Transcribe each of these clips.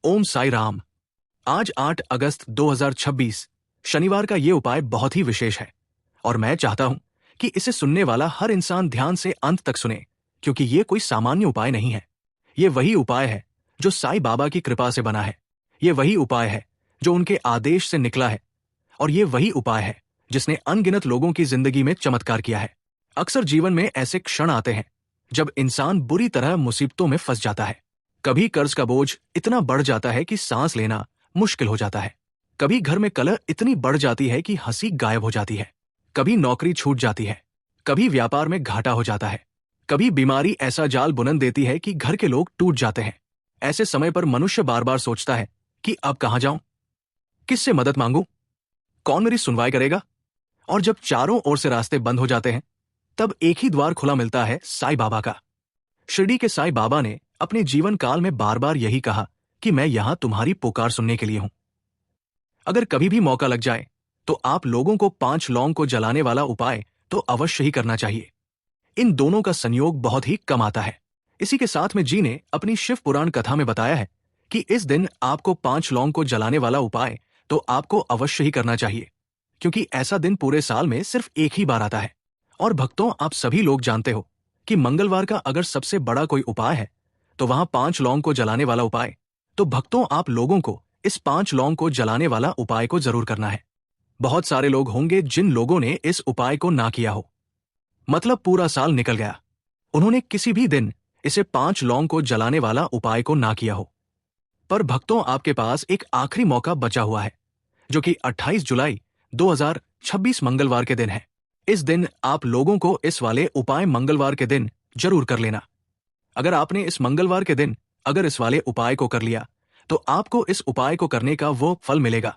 ओम साई राम। आज 8 अगस्त 2026 शनिवार का ये उपाय बहुत ही विशेष है और मैं चाहता हूं कि इसे सुनने वाला हर इंसान ध्यान से अंत तक सुने, क्योंकि ये कोई सामान्य उपाय नहीं है। ये वही उपाय है जो साईं बाबा की कृपा से बना है। ये वही उपाय है जो उनके आदेश से निकला है और ये वही उपाय है जिसने अनगिनत लोगों की जिंदगी में चमत्कार किया है। अक्सर जीवन में ऐसे क्षण आते हैं जब इंसान बुरी तरह मुसीबतों में फंस जाता है। कभी कर्ज का बोझ इतना बढ़ जाता है कि सांस लेना मुश्किल हो जाता है। कभी घर में कलह इतनी बढ़ जाती है कि हंसी गायब हो जाती है। कभी नौकरी छूट जाती है। कभी व्यापार में घाटा हो जाता है। कभी बीमारी ऐसा जाल बुनन देती है कि घर के लोग टूट जाते हैं। ऐसे समय पर मनुष्य बार बार सोचता है कि अब कहां जाऊं, किससे मदद मांगूं, कौन मेरी सुनवाई करेगा। और जब चारों ओर से रास्ते बंद हो जाते हैं, तब एक ही द्वार खुला मिलता है, साईं बाबा का। शिरडी के साईं बाबा ने अपने जीवन काल में बार बार यही कहा कि मैं यहां तुम्हारी पुकार सुनने के लिए हूं। अगर कभी भी मौका लग जाए तो आप लोगों को 5 लौंग को जलाने वाला उपाय तो अवश्य ही करना चाहिए। इन दोनों का संयोग बहुत ही कम आता है। इसी के साथ में जी ने अपनी शिव पुराण कथा में बताया है कि इस दिन आपको 5 लौंग को जलाने वाला उपाय तो आपको अवश्य ही करना चाहिए, क्योंकि ऐसा दिन पूरे साल में सिर्फ एक ही बार आता है। और भक्तों, आप सभी लोग जानते हो कि मंगलवार का अगर सबसे बड़ा कोई उपाय है तो वहां 5 लौंग को जलाने वाला उपाय। तो भक्तों, आप लोगों को इस 5 लौंग को जलाने वाला उपाय को जरूर करना है। बहुत सारे लोग होंगे जिन लोगों ने इस उपाय को ना किया हो, मतलब पूरा साल निकल गया, उन्होंने किसी भी दिन इसे 5 लौंग को जलाने वाला उपाय को ना किया हो। पर भक्तों, आपके पास एक आखिरी मौका बचा हुआ है, जो कि 28 जुलाई 2026 मंगलवार के दिन है। इस दिन आप लोगों को इस वाले उपाय मंगलवार के दिन जरूर कर लेना। अगर आपने इस मंगलवार के दिन अगर इस वाले उपाय को कर लिया तो आपको इस उपाय को करने का वो फल मिलेगा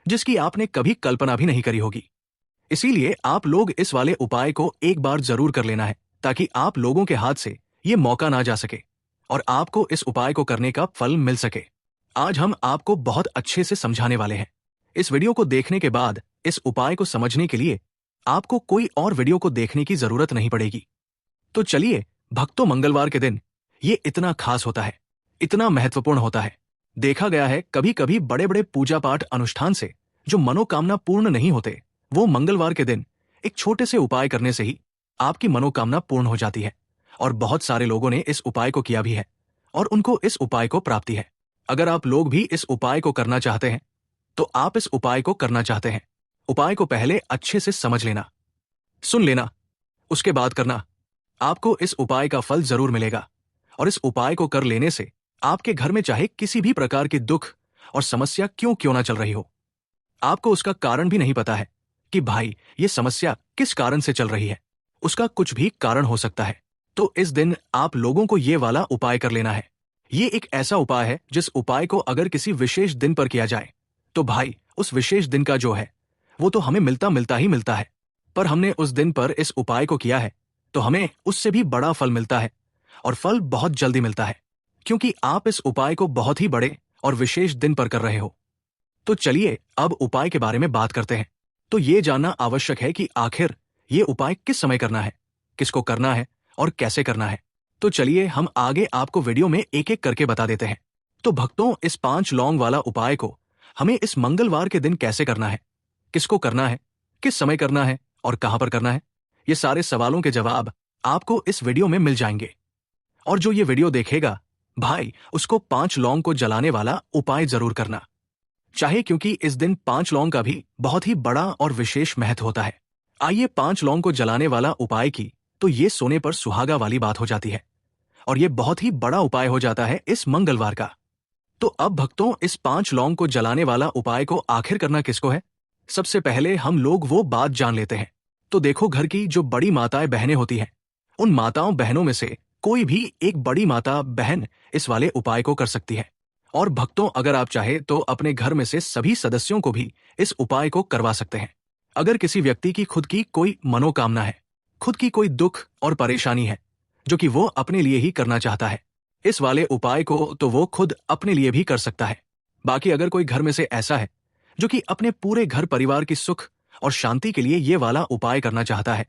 जिसकी आपने कभी कल्पना भी नहीं करी होगी। इसीलिए आप लोग इस वाले उपाय को एक बार जरूर कर लेना है, ताकि आप लोगों के हाथ से ये मौका ना जा सके और आपको इस उपाय को करने का फल मिल सके। आज हम आपको बहुत अच्छे से समझाने वाले हैं। इस वीडियो को देखने के बाद इस उपाय को समझने के लिए आपको कोई और वीडियो को देखने की जरूरत नहीं पड़ेगी। तो चलिए भक्तों, मंगलवार के दिन ये इतना खास होता है, इतना महत्वपूर्ण होता है। देखा गया है कभी कभी बड़े बड़े पूजा पाठ अनुष्ठान से जो मनोकामना पूर्ण नहीं होते, वो मंगलवार के दिन एक छोटे से उपाय करने से ही आपकी मनोकामना पूर्ण हो जाती है। और बहुत सारे लोगों ने इस उपाय को किया भी है और उनको इस उपाय को प्राप्ति है। अगर आप लोग भी इस उपाय को करना चाहते हैं तो आप इस उपाय को करना चाहते हैं, उपाय को पहले अच्छे से समझ लेना, सुन लेना, उसके बाद करना। आपको इस उपाय का फल जरूर मिलेगा। और इस उपाय को कर लेने से आपके घर में चाहे किसी भी प्रकार की दुख और समस्या क्यों ना चल रही हो, आपको उसका कारण भी नहीं पता है कि भाई ये समस्या किस कारण से चल रही है, उसका कुछ भी कारण हो सकता है, तो इस दिन आप लोगों को ये वाला उपाय कर लेना है। ये एक ऐसा उपाय है जिस उपाय को अगर किसी विशेष दिन पर किया जाए तो भाई उस विशेष दिन का जो है वो तो हमें मिलता ही मिलता है। पर हमने उस दिन पर इस उपाय को किया है तो हमें उससे भी बड़ा फल मिलता है, और फल बहुत जल्दी मिलता है, क्योंकि आप इस उपाय को बहुत ही बड़े और विशेष दिन पर कर रहे हो। तो चलिए अब उपाय के बारे में बात करते हैं। तो ये जानना आवश्यक है कि आखिर ये उपाय किस समय करना है, किसको करना है और कैसे करना है। तो चलिए हम आगे आपको वीडियो में एक एक करके बता देते हैं। तो भक्तों, इस 5 लौंग वाला उपाय को हमें इस मंगलवार के दिन कैसे करना है, किसको करना है, किस समय करना है और कहां पर करना है, ये सारे सवालों के जवाब आपको इस वीडियो में मिल जाएंगे। और जो ये वीडियो देखेगा भाई, उसको 5 लौंग को जलाने वाला उपाय जरूर करना चाहे, क्योंकि इस दिन 5 लौंग का भी बहुत ही बड़ा और विशेष महत्व होता है। आइए 5 लौंग को जलाने वाला उपाय की तो ये सोने पर सुहागा वाली बात हो जाती है और ये बहुत ही बड़ा उपाय हो जाता है इस मंगलवार का। तो अब भक्तों, इस 5 लौंग को जलाने वाला उपाय को आखिर करना किसको है, सबसे पहले हम लोग वो बात जान लेते हैं। तो देखो, घर की जो बड़ी माताएं बहनें होती हैं, उन माताओं बहनों में से कोई भी एक बड़ी माता बहन इस वाले उपाय को कर सकती है। और भक्तों, अगर आप चाहे तो अपने घर में से सभी सदस्यों को भी इस उपाय को करवा सकते हैं। अगर किसी व्यक्ति की खुद की कोई मनोकामना है, खुद की कोई दुख और परेशानी है जो कि वो अपने लिए ही करना चाहता है, इस वाले उपाय को तो वो खुद अपने लिए भी कर सकता है। बाकी अगर कोई घर में से ऐसा है जो कि अपने पूरे घर परिवार की सुख और शांति के लिए ये वाला उपाय करना चाहता है,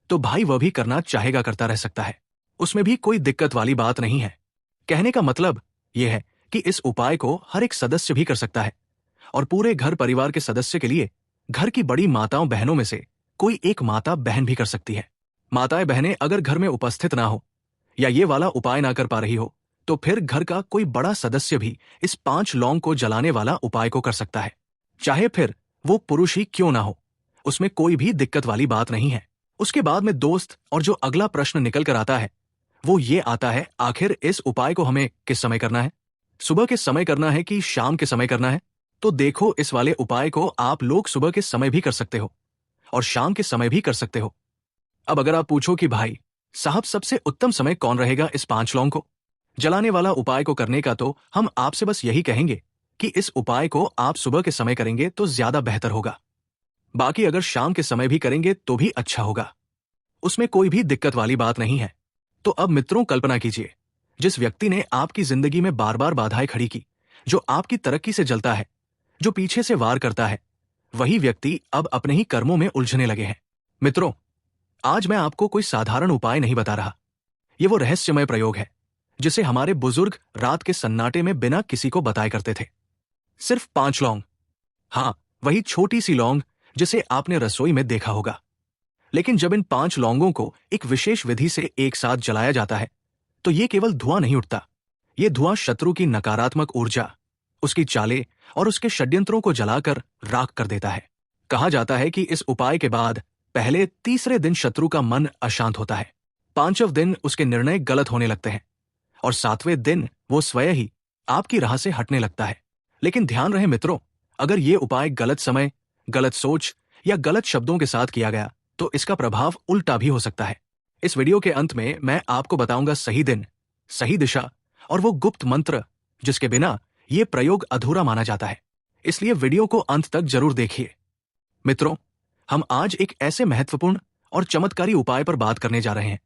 तो भाई वह भी करना चाहेगा, करता रह सकता है, उसमें भी कोई दिक्कत वाली बात नहीं है। कहने का मतलब यह है कि इस उपाय को हर एक सदस्य भी कर सकता है और पूरे घर परिवार के सदस्य के लिए घर की बड़ी माताओं बहनों में से कोई एक माता बहन भी कर सकती है। माताएं बहनें अगर घर में उपस्थित ना हो या ये वाला उपाय ना कर पा रही हो तो फिर घर का कोई बड़ा सदस्य भी इस 5 लौंग को जलाने वाला उपाय को कर सकता है, चाहे फिर वो पुरुष ही क्यों ना हो। उसमें कोई भी दिक्कत वाली बात नहीं है। उसके बाद में दोस्त और जो अगला प्रश्न निकल कर आता है वो ये आता है, आखिर इस उपाय को हमें किस समय करना है? सुबह के समय करना है कि शाम के समय करना है? तो देखो, इस वाले उपाय को आप लोग सुबह के समय भी कर सकते हो और शाम के समय भी कर सकते हो। अब अगर आप पूछो कि भाई साहब सबसे उत्तम समय कौन रहेगा इस 5 लौंग को जलाने वाला उपाय को करने का, तो हम आपसे बस यही कहेंगे कि इस उपाय को आप सुबह के समय करेंगे तो ज्यादा बेहतर होगा। बाकी अगर शाम के समय भी करेंगे तो भी अच्छा होगा, उसमें कोई भी दिक्कत वाली बात नहीं है। तो अब मित्रों कल्पना कीजिए, जिस व्यक्ति ने आपकी जिंदगी में बार बार बाधाएं खड़ी की, जो आपकी तरक्की से जलता है, जो पीछे से वार करता है, वही व्यक्ति अब अपने ही कर्मों में उलझने लगे हैं। मित्रों, आज मैं आपको कोई साधारण उपाय नहीं बता रहा। ये वो रहस्यमय प्रयोग है जिसे हमारे बुजुर्ग रात के सन्नाटे में बिना किसी को बताए करते थे। सिर्फ 5 लौंग, हाँ, वही छोटी सी लौंग जिसे आपने रसोई में देखा होगा। लेकिन जब इन 5 लौंगों को एक विशेष विधि से एक साथ जलाया जाता है तो ये केवल धुआं नहीं उठता, ये धुआं शत्रु की नकारात्मक ऊर्जा, उसकी चालें और उसके षड्यंत्रों को जलाकर राख कर देता है। कहा जाता है कि इस उपाय के बाद पहले तीसरे दिन शत्रु का मन अशांत होता है, 5वें दिन उसके निर्णय गलत होने लगते हैं और 7वें दिन वो स्वयं ही आपकी राह से हटने लगता है। लेकिन ध्यान रहे मित्रों, अगर ये उपाय गलत समय, गलत सोच या गलत शब्दों के साथ किया गया तो इसका प्रभाव उल्टा भी हो सकता है। इस वीडियो के अंत में मैं आपको बताऊंगा सही दिन, सही दिशा और वो गुप्त मंत्र जिसके बिना ये प्रयोग अधूरा माना जाता है। इसलिए वीडियो को अंत तक जरूर देखिए। मित्रों, हम आज एक ऐसे महत्वपूर्ण और चमत्कारी उपाय पर बात करने जा रहे हैं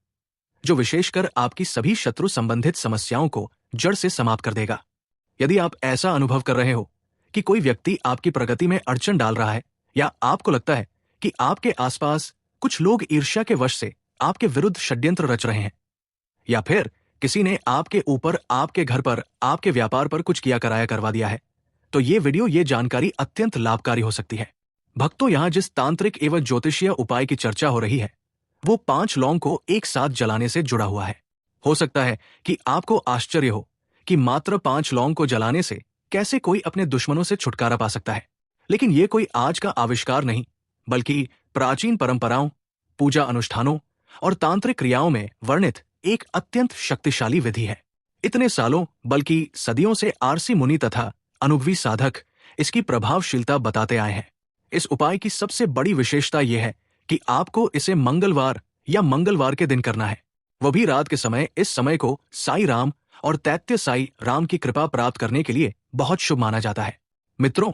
जो विशेषकर आपकी सभी शत्रु संबंधित समस्याओं को जड़ से समाप्त कर देगा। यदि आप ऐसा अनुभव कर रहे हो कि कोई व्यक्ति आपकी प्रगति में अड़चन डाल रहा है या आपको लगता है कि आपके आसपास कुछ लोग ईर्ष्या के वश से आपके विरुद्ध षड्यंत्र रच रहे हैं या फिर किसी ने आपके ऊपर, आपके घर पर, आपके व्यापार पर कुछ किया कराया करवा दिया है, तो ये वीडियो, ये जानकारी अत्यंत लाभकारी हो सकती है। भक्तों, यहाँ जिस तांत्रिक एवं ज्योतिषीय उपाय की चर्चा हो रही है वो 5 लौंग को एक साथ जलाने से जुड़ा हुआ है। हो सकता है कि आपको आश्चर्य हो कि मात्र 5 लौंग को जलाने से कैसे कोई अपने दुश्मनों से छुटकारा पा सकता है, लेकिन ये कोई आज का आविष्कार नहीं, बल्कि प्राचीन परंपराओं, पूजा अनुष्ठानों और तांत्रिक क्रियाओं में वर्णित एक अत्यंत शक्तिशाली विधि है। इतने सालों बल्कि सदियों से आरसी मुनि तथा अनुभवी साधक इसकी प्रभावशीलता बताते आए हैं। इस उपाय की सबसे बड़ी विशेषता यह है कि आपको इसे मंगलवार के दिन करना है, वो भी रात के समय। इस समय को साई राम और दैत्य साई राम की कृपा प्राप्त करने के लिए बहुत शुभ माना जाता है। मित्रों,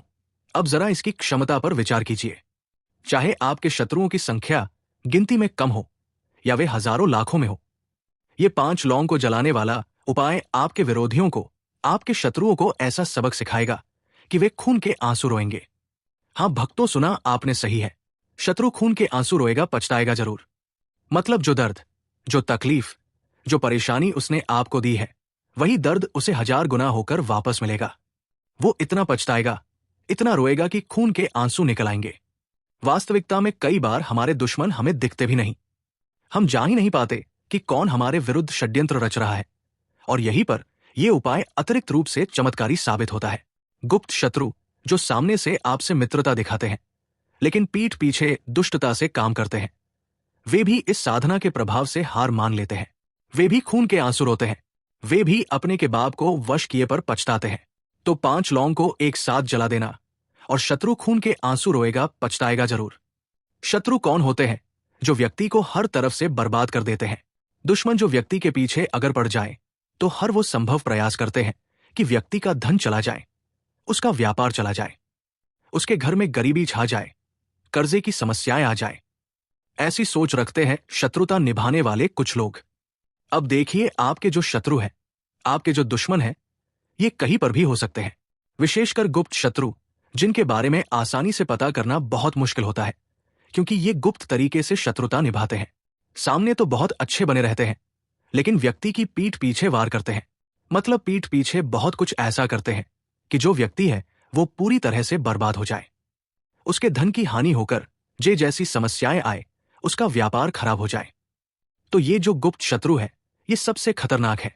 अब जरा इसकी क्षमता पर विचार कीजिए। चाहे आपके शत्रुओं की संख्या गिनती में कम हो या वे हजारों लाखों में हो, ये 5 लौंग को जलाने वाला उपाय आपके विरोधियों को, आपके शत्रुओं को ऐसा सबक सिखाएगा कि वे खून के आंसू रोएंगे। हाँ भक्तों, सुना आपने सही है, शत्रु खून के आंसू रोएगा, पछताएगा जरूर। मतलब जो दर्द, जो तकलीफ, जो परेशानी उसने आपको दी है, वही दर्द उसे 1000 गुना होकर वापस मिलेगा। वो इतना पछताएगा, इतना रोएगा कि खून के आंसू निकल आएंगे। वास्तविकता में कई बार हमारे दुश्मन हमें दिखते भी नहीं, हम जान ही नहीं पाते कि कौन हमारे विरुद्ध षड्यंत्र रच रहा है, और यहीं पर यह उपाय अतिरिक्त रूप से चमत्कारी साबित होता है। गुप्त शत्रु जो सामने से आपसे मित्रता दिखाते हैं लेकिन पीठ पीछे दुष्टता से काम करते हैं, वे भी इस साधना के प्रभाव से हार मान लेते हैं। वे भी खून के आंसू रोते हैं, वे भी अपने के बाप को वश किए पर पछताते हैं। तो 5 लौंग को एक साथ जला देना और शत्रु खून के आंसू रोएगा, पछताएगा जरूर। शत्रु कौन होते हैं? जो व्यक्ति को हर तरफ से बर्बाद कर देते हैं। दुश्मन जो व्यक्ति के पीछे अगर पड़ जाए तो हर वो संभव प्रयास करते हैं कि व्यक्ति का धन चला जाए, उसका व्यापार चला जाए, उसके घर में गरीबी छा जाए, कर्जे की समस्याएं आ जाए। ऐसी सोच रखते हैं शत्रुता निभाने वाले कुछ लोग। अब देखिए, आपके जो शत्रु हैं, आपके जो दुश्मन हैं, ये कहीं पर भी हो सकते हैं। विशेषकर गुप्त शत्रु, जिनके बारे में आसानी से पता करना बहुत मुश्किल होता है, क्योंकि ये गुप्त तरीके से शत्रुता निभाते हैं। सामने तो बहुत अच्छे बने रहते हैं, लेकिन व्यक्ति की पीठ पीछे वार करते हैं। मतलब पीठ पीछे बहुत कुछ ऐसा करते हैं कि जो व्यक्ति है वो पूरी तरह से बर्बाद हो जाए, उसके धन की हानि होकर जे जैसी समस्याएं आए, उसका व्यापार खराब हो जाए। तो ये जो गुप्त शत्रु है ये सबसे खतरनाक है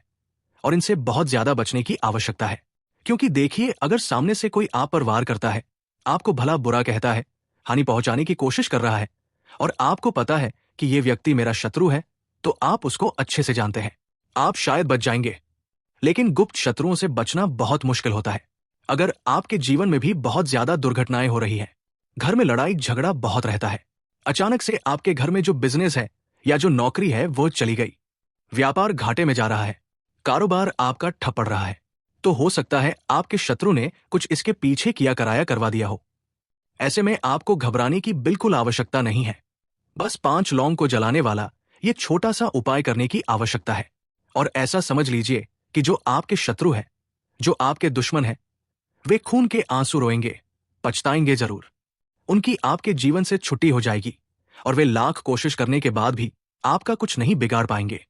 और इनसे बहुत ज्यादा बचने की आवश्यकता है। क्योंकि देखिए, अगर सामने से कोई आप पर वार करता है, आपको भला बुरा कहता है, हानि पहुंचाने की कोशिश कर रहा है और आपको पता है कि ये व्यक्ति मेरा शत्रु है, तो आप उसको अच्छे से जानते हैं, आप शायद बच जाएंगे। लेकिन गुप्त शत्रुओं से बचना बहुत मुश्किल होता है। अगर आपके जीवन में भी बहुत ज्यादा दुर्घटनाएं हो रही हैं, घर में लड़ाई झगड़ा बहुत रहता है, अचानक से आपके घर में जो बिजनेस है या जो नौकरी है वो चली गई, व्यापार घाटे में जा रहा है, कारोबार आपका ठप पड़ रहा है, तो हो सकता है आपके शत्रु ने कुछ इसके पीछे किया कराया करवा दिया हो। ऐसे में आपको घबराने की बिल्कुल आवश्यकता नहीं है। बस 5 लौंग को जलाने वाला ये छोटा सा उपाय करने की आवश्यकता है। और ऐसा समझ लीजिए कि जो आपके शत्रु है, जो आपके दुश्मन है, वे खून के आंसू रोएंगे, पछताएंगे जरूर। उनकी आपके जीवन से छुट्टी हो जाएगी और वे लाख कोशिश करने के बाद भी आपका कुछ नहीं बिगाड़ पाएंगे।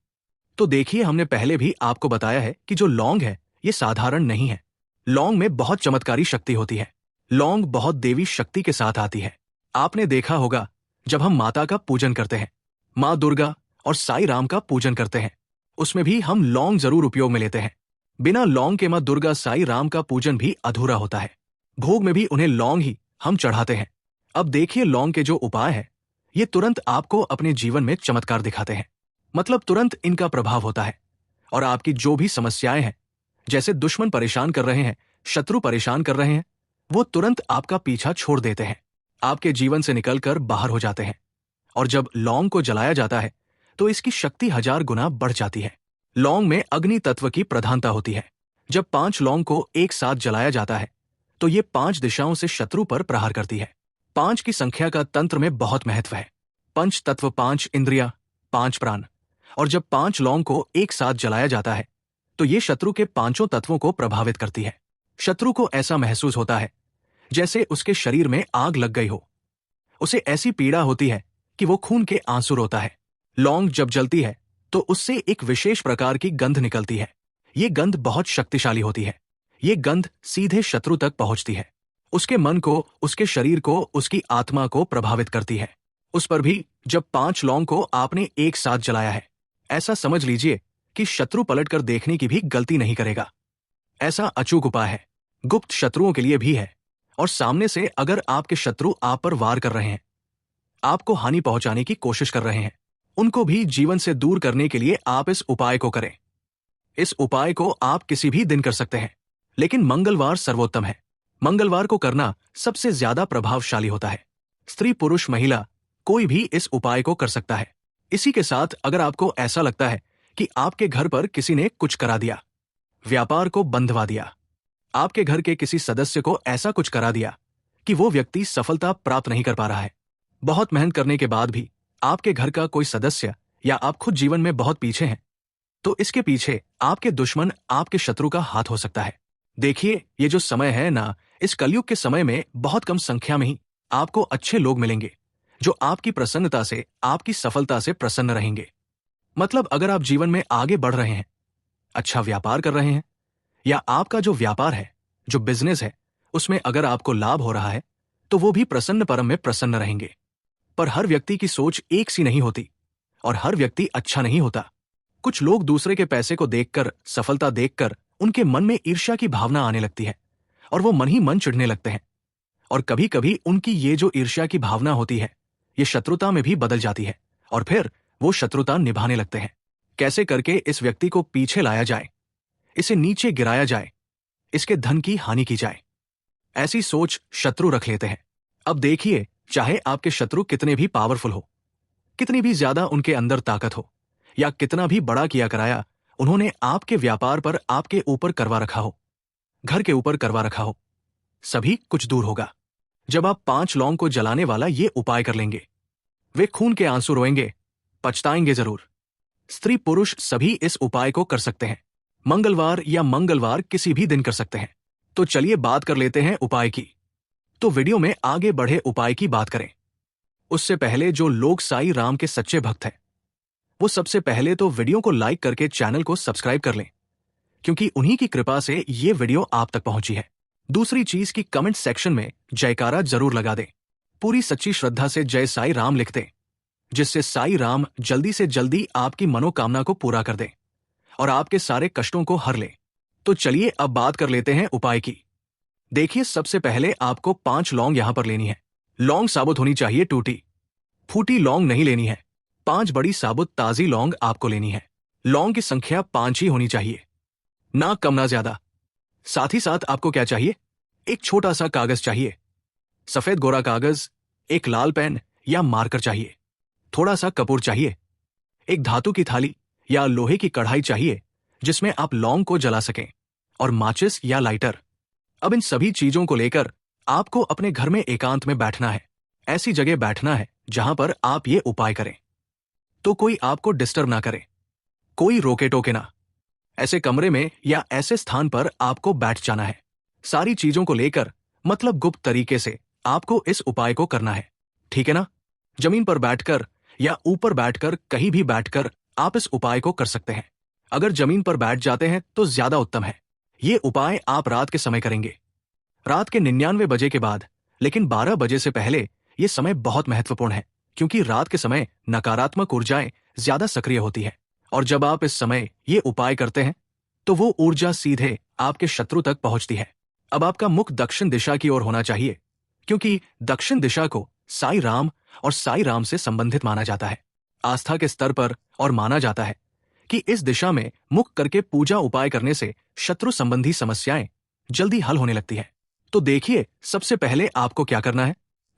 तो देखिए, हमने पहले भी आपको बताया है कि जो लौंग है ये साधारण नहीं है। लौंग में बहुत चमत्कारी शक्ति होती है। लौंग बहुत देवी शक्ति के साथ आती है। आपने देखा होगा, जब हम माता का पूजन करते हैं, माँ दुर्गा और साईं राम का पूजन करते हैं, उसमें भी हम लौंग जरूर उपयोग में लेते हैं। बिना लौंग के माँ दुर्गा साईं राम का पूजन भी अधूरा होता है। भोग में भी उन्हें लौंग ही हम चढ़ाते हैं। अब देखिए, लौंग के जो उपाय है ये तुरंत आपको अपने जीवन में चमत्कार दिखाते हैं। मतलब तुरंत इनका प्रभाव होता है और आपकी जो भी समस्याएं हैं, जैसे दुश्मन परेशान कर रहे हैं, शत्रु परेशान कर रहे हैं, वो तुरंत आपका पीछा छोड़ देते हैं, आपके जीवन से निकलकर बाहर हो जाते हैं। और जब लौंग को जलाया जाता है तो इसकी शक्ति 1000 गुना बढ़ जाती है। लौंग में अग्नि तत्व की प्रधानता होती है। जब 5 लौंग को एक साथ जलाया जाता है तो ये 5 दिशाओं से शत्रु पर प्रहार करती है। 5 की संख्या का तंत्र में बहुत महत्व है। पंच तत्व, 5 इंद्रिया, 5 प्राण। और जब 5 लौंग को एक साथ जलाया जाता है तो ये शत्रु के 5 तत्वों को प्रभावित करती है। शत्रु को ऐसा महसूस होता है जैसे उसके शरीर में आग लग गई हो। उसे ऐसी पीड़ा होती है कि वो खून के आंसू रोता है। लौंग जब जलती है तो उससे एक विशेष प्रकार की गंध निकलती है। ये गंध बहुत शक्तिशाली होती है। ये गंध सीधे शत्रु तक पहुंचती है, उसके मन को, उसके शरीर को, उसकी आत्मा को प्रभावित करती है। उस पर भी जब 5 लौंग को आपने एक साथ जलाया है, ऐसा समझ लीजिए कि शत्रु पलटकर देखने की भी गलती नहीं करेगा। ऐसा अचूक उपाय है, गुप्त शत्रुओं के लिए भी है। और सामने से अगर आपके शत्रु आप पर वार कर रहे हैं, आपको हानि पहुंचाने की कोशिश कर रहे हैं, उनको भी जीवन से दूर करने के लिए आप इस उपाय को करें। इस उपाय को आप किसी भी दिन कर सकते हैं, लेकिन मंगलवार सर्वोत्तम है। मंगलवार को करना सबसे ज्यादा प्रभावशाली होता है। स्त्री, पुरुष, महिला कोई भी इस उपाय को कर सकता है। इसी के साथ अगर आपको ऐसा लगता है कि आपके घर पर किसी ने कुछ करा दिया, व्यापार को बंधवा दिया, आपके घर के किसी सदस्य को ऐसा कुछ करा दिया कि वो व्यक्ति सफलता प्राप्त नहीं कर पा रहा है, बहुत मेहनत करने के बाद भी आपके घर का कोई सदस्य या आप खुद जीवन में बहुत पीछे हैं, तो इसके पीछे आपके दुश्मन, आपके शत्रु का हाथ हो सकता है। देखिए, ये जो समय है ना, इस कलयुग के समय में बहुत कम संख्या में ही आपको अच्छे लोग मिलेंगे जो आपकी प्रसन्नता से, आपकी सफलता से प्रसन्न रहेंगे। मतलब अगर आप जीवन में आगे बढ़ रहे हैं, अच्छा व्यापार कर रहे हैं, या आपका जो व्यापार है, जो बिजनेस है, उसमें अगर आपको लाभ हो रहा है, तो वो भी प्रसन्न परम में प्रसन्न रहेंगे। पर हर व्यक्ति की सोच एक सी नहीं होती और हर व्यक्ति अच्छा नहीं होता। कुछ लोग दूसरे के पैसे को देखकर, सफलता देखकर उनके मन में ईर्ष्या की भावना आने लगती है और वो मन ही मन चिढ़ने लगते हैं। और कभी कभी उनकी ये जो ईर्ष्या की भावना होती है, ये शत्रुता में भी बदल जाती है और फिर वो शत्रुता निभाने लगते हैं। कैसे करके इस व्यक्ति को पीछे लाया जाए, इसे नीचे गिराया जाए, इसके धन की हानि की जाए, ऐसी सोच शत्रु रख लेते हैं। अब देखिए, चाहे आपके शत्रु कितने भी पावरफुल हो, कितनी भी ज्यादा उनके अंदर ताकत हो, या कितना भी बड़ा किया कराया उन्होंने आपके व्यापार पर, आपके ऊपर करवा रखा हो, घर के ऊपर करवा रखा हो, सभी कुछ दूर होगा जब आप 5 लौंग को जलाने वाला ये उपाय कर लेंगे। वे खून के आंसू रोएंगे, पछताएंगे जरूर। स्त्री पुरुष सभी इस उपाय को कर सकते हैं। मंगलवार या मंगलवार किसी भी दिन कर सकते हैं। तो चलिए बात कर लेते हैं उपाय की। तो वीडियो में आगे बढ़े उपाय की बात करें उससे पहले जो लोग साईं राम के सच्चे भक्त हैं, वो सबसे पहले तो वीडियो को लाइक करके चैनल को सब्सक्राइब कर लें, क्योंकि उन्हीं की कृपा से ये वीडियो आप तक पहुंची है। दूसरी चीज की कमेंट सेक्शन में जयकारा जरूर लगा दें। पूरी सच्ची श्रद्धा से जय साई राम लिख दें, जिससे साई राम जल्दी से जल्दी आपकी मनोकामना को पूरा कर दें और आपके सारे कष्टों को हर ले। तो चलिए अब बात कर लेते हैं उपाय की। देखिए, सबसे पहले आपको 5 लौंग यहां पर लेनी है। लौंग साबुत होनी चाहिए, टूटी फूटी लौंग नहीं लेनी है। 5 बड़ी साबुत ताजी लौंग आपको लेनी है। लौंग की संख्या 5 ही होनी चाहिए, ना कम ना ज्यादा। साथ ही साथ आपको क्या चाहिए? एक छोटा सा कागज चाहिए, सफेद गोरा कागज, एक लाल पेन या मार्कर चाहिए, थोड़ा सा कपूर चाहिए, एक धातु की थाली या लोहे की कढ़ाई चाहिए जिसमें आप लौंग को जला सकें, और माचिस या लाइटर। अब इन सभी चीजों को लेकर आपको अपने घर में एकांत में बैठना है। ऐसी जगह बैठना है जहां पर आप ये उपाय करें तो कोई आपको डिस्टर्ब ना करे, कोई रोके टोके ना। ऐसे कमरे में या ऐसे स्थान पर आपको बैठ जाना है। सारी चीजों को लेकर, मतलब गुप्त तरीके से आपको इस उपाय को करना है, ठीक है ना? जमीन पर बैठकर या ऊपर बैठकर, कहीं भी बैठकर आप इस उपाय को कर सकते हैं। अगर जमीन पर बैठ जाते हैं तो ज्यादा उत्तम है। ये उपाय आप रात के समय करेंगे, रात के 99 बजे के बाद। लेकिन 12 बजे से पहले ये समय बहुत महत्वपूर्ण है, क्योंकि रात के समय नकारात्मक ऊर्जाएं ज्यादा सक्रिय होती है, और जब आप इस समय ये उपाय करते हैं तो वो ऊर्जा सीधे आपके शत्रु तक पहुंचती है। अब आपका मुख दक्षिण दिशा की ओर होना चाहिए, क्योंकि दक्षिण दिशा को साई राम और साई राम से संबंधित माना जाता है आस्था के स्तर पर, और माना जाता है कि इस दिशा में मुख करके पूजा उपाय करने से शत्रु संबंधी समस्याएं जल्दी हल होने लगती है। तो देखिए, सबसे पहले आपको क्या करना है?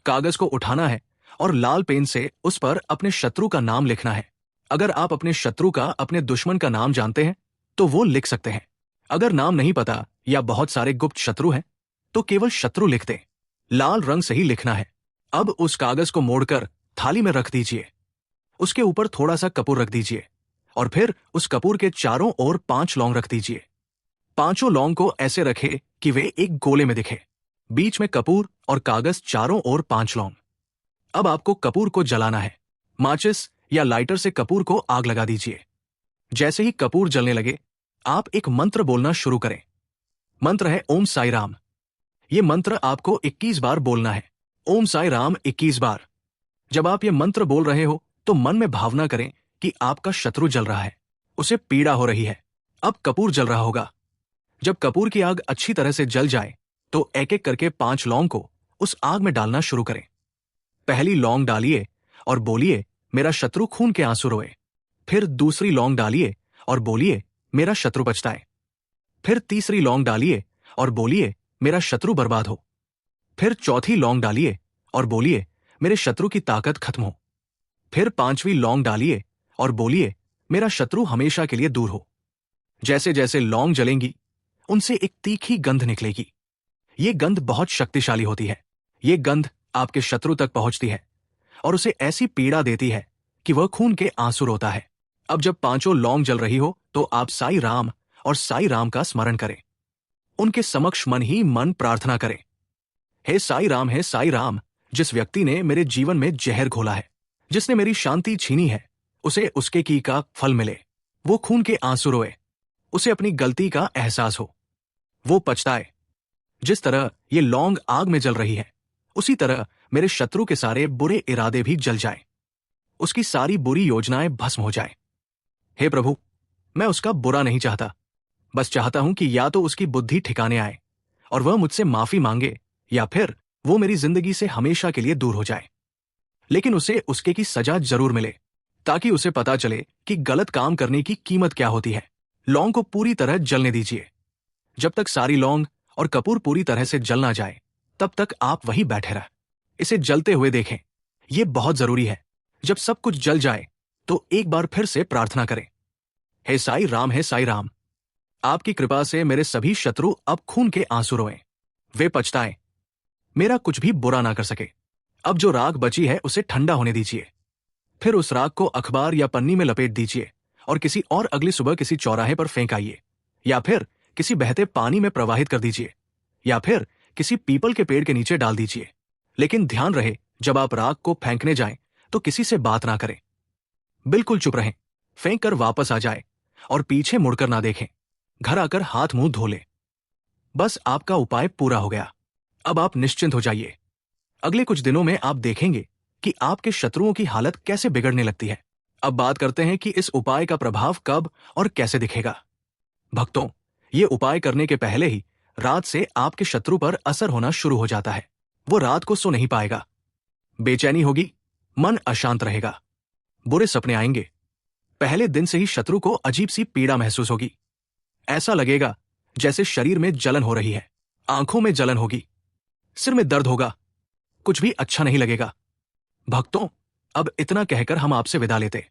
कागज को उठाना है और लाल पेन से उस पर अपने शत्रु का नाम लिखना है। अगर आप अपने शत्रु का, अपने दुश्मन का नाम जानते हैं तो वो लिख सकते हैं। अगर नाम नहीं पता या बहुत सारे गुप्त शत्रु हैं तो केवल शत्रु लिख दें। लाल रंग से ही लिखना है। अब उस कागज को मोड़कर थाली में रख दीजिए। उसके ऊपर थोड़ा सा कपूर रख दीजिए और फिर उस कपूर के चारों ओर 5 लौंग रख दीजिए। 5 लौंग को ऐसे रखें कि वे एक गोले में दिखे। बीच में कपूर और कागज, चारों ओर 5 लौंग। अब आपको कपूर को जलाना है। माचिस या लाइटर से कपूर को आग लगा दीजिए। जैसे ही कपूर जलने लगे, आप एक मंत्र बोलना शुरू करें। मंत्र है ओम साई राम। ये मंत्र आपको 21 बार बोलना है। ओम साई राम 21 बार। जब आप ये मंत्र बोल रहे हो तो मन में भावना करें कि आपका शत्रु जल रहा है, उसे पीड़ा हो रही है। अब कपूर जल रहा होगा। जब कपूर की आग अच्छी तरह से जल जाए तो एक एक करके 5 लौंग को उस आग में डालना शुरू करें। पहली लौंग डालिए और बोलिए, मेरा शत्रु खून के आंसू रोए। फिर दूसरी लौंग डालिए और बोलिए, मेरा शत्रु पछताए। फिर तीसरी लौंग डालिए और बोलिए, मेरा शत्रु बर्बाद हो। फिर चौथी लौंग डालिए और बोलिए, मेरे शत्रु की ताकत खत्म हो। फिर 5वीं लौंग डालिए और बोलिए, मेरा शत्रु हमेशा के लिए दूर हो। जैसे जैसे लौंग जलेंगी, उनसे एक तीखी गंध निकलेगी। ये गंध बहुत शक्तिशाली होती है। ये गंध आपके शत्रु तक पहुंचती है और उसे ऐसी पीड़ा देती है कि वह खून के आंसू रोता है। अब जब 5 लौंग जल रही हो तो आप साई राम और साई राम का स्मरण करें। उनके समक्ष मन ही मन प्रार्थना करें, हे साई राम, हे साई राम, जिस व्यक्ति ने मेरे जीवन में जहर घोला है, जिसने मेरी शांति छीनी है, उसे उसके की का फल मिले। वो खून के आंसू रोए, उसे अपनी गलती का एहसास हो, वो पछताए। जिस तरह ये लौंग आग में जल रही है, उसी तरह मेरे शत्रु के सारे बुरे इरादे भी जल जाएं, उसकी सारी बुरी योजनाएं भस्म हो जाएं। हे प्रभु, मैं उसका बुरा नहीं चाहता, बस चाहता हूं कि या तो उसकी बुद्धि ठिकाने आए और वह मुझसे माफी मांगे, या फिर वो मेरी जिंदगी से हमेशा के लिए दूर हो जाए। लेकिन उसे उसके की सजा जरूर मिले, ताकि उसे पता चले कि गलत काम करने की कीमत क्या होती है। लौंग को पूरी तरह जलने दीजिए। जब तक सारी लौंग और कपूर पूरी तरह से जल ना जाए, तब तक आप वहीं बैठे रह इसे जलते हुए देखें। यह बहुत जरूरी है। जब सब कुछ जल जाए तो एक बार फिर से प्रार्थना करें, हे साई राम, हे साई राम, आपकी कृपा से मेरे सभी शत्रु अब खून के आंसू रोएं, वे पछताएं, मेरा कुछ भी बुरा ना कर सके। अब जो राख बची है उसे ठंडा होने दीजिए। फिर उस राख को अखबार या पन्नी में लपेट दीजिए और किसी और अगली सुबह किसी चौराहे पर फेंक आइए, या फिर किसी बहते पानी में प्रवाहित कर दीजिए, या फिर किसी पीपल के पेड़ के नीचे डाल दीजिए। लेकिन ध्यान रहे, जब आप राख को फेंकने जाएं तो किसी से बात ना करें, बिल्कुल चुप रहें, फेंक कर वापस आ जाए और पीछे मुड़कर ना देखें। घर आकर हाथ मुंह धो लें। बस आपका उपाय पूरा हो गया। अब आप निश्चिंत हो जाइए। अगले कुछ दिनों में आप देखेंगे कि आपके शत्रुओं की हालत कैसे बिगड़ने लगती है। अब बात करते हैं कि इस उपाय का प्रभाव कब और कैसे दिखेगा। भक्तों, ये उपाय करने के पहले ही रात से आपके शत्रु पर असर होना शुरू हो जाता है। वो रात को सो नहीं पाएगा, बेचैनी होगी, मन अशांत रहेगा, बुरे सपने आएंगे। पहले दिन से ही शत्रु को अजीब सी पीड़ा महसूस होगी। ऐसा लगेगा जैसे शरीर में जलन हो रही है, आंखों में जलन होगी, सिर में दर्द होगा, कुछ भी अच्छा नहीं लगेगा। भक्तों, अब इतना कहकर हम आपसे विदा लेते।